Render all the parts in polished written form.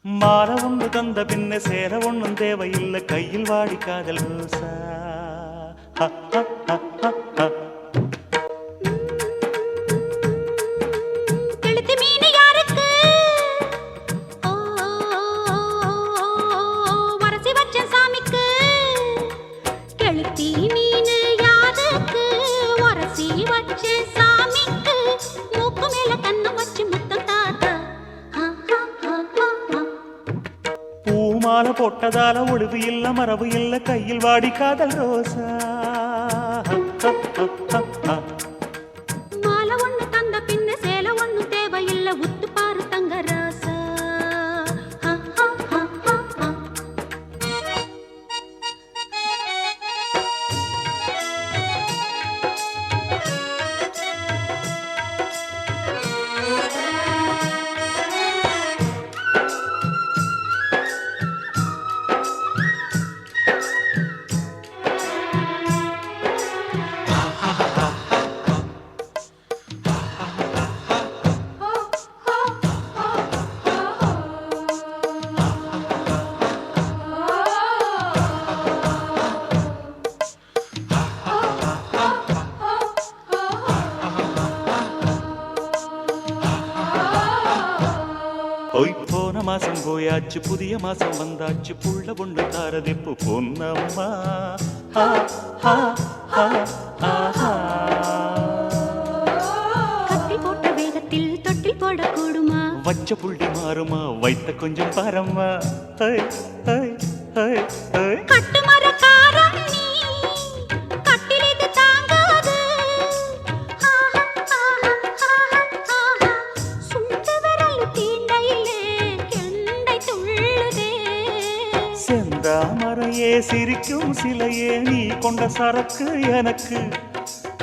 மாற ஒன்று தந்த பின்ன சேர ஒன்றும் தேவையில்லை கையில் வாடி காதல் ரோசா. மாலை போட்டதால ஒளிவு இல்ல மரபு இல்ல கையில் வாடி காதல் ரோசா. மாலை ஒண்ணு தந்த பின்ன சேல ஒண்ணு தேவையில்லை உத்து பாரு தங்க ராசா. போன மாசம் போயாச்சு புதிய மாசம் வந்தாச்சு புள்ள பொண்ணு தாரதிப்பு பொன்னம்மா. கட்டி போட்ட வேகத்தில் தொட்டி போடக்கூடுமா வச்ச புள்ளி மாறுமா வைத்த கொஞ்சம் பாரம்மா. செந்தாமரையே சிரிக்கும் சிலையே நீ கொண்ட சரக்கு எனக்கு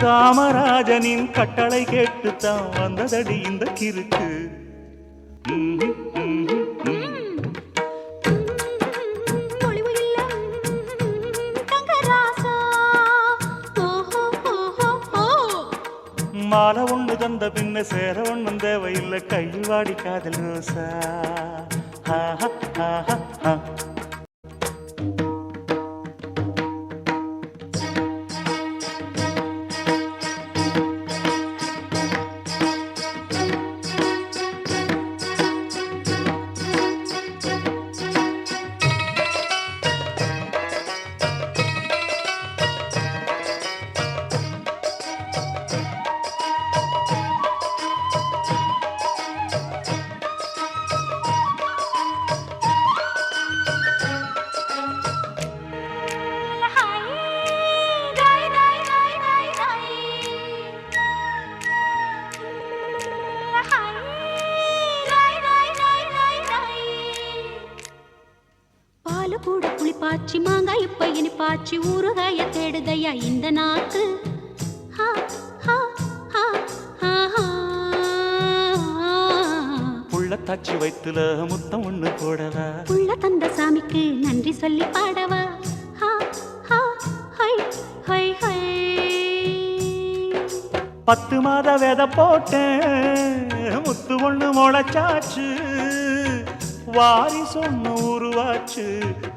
காமராஜனின் கட்டளை கேட்டுத்தான் வந்ததடி இந்த கிறுக்கு. மாலை ஒண்ணு தந்த பின்ன சேர ஒண்ணும் தேவையில்லை கையில் வாடி காதல் ரோசா. கூட புளிப்பாச்சி மாங்காய் இப்ப இனிப்பாச்சி ஊறுகாய தேடுதையா இந்த நாக்கு. புள்ளத்தாச்சி வயித்துல முத்தம் ஒண்ணு போடவா புள்ள தந்த சாமிக்கு நன்றி சொல்லி பாடவா. 10 மாத வித போட்டேன் முத்து ஒண்ணு முளைச்சாச்சு வாரி சொன்ன உருவாச்சு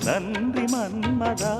நன்றி மன்மதா.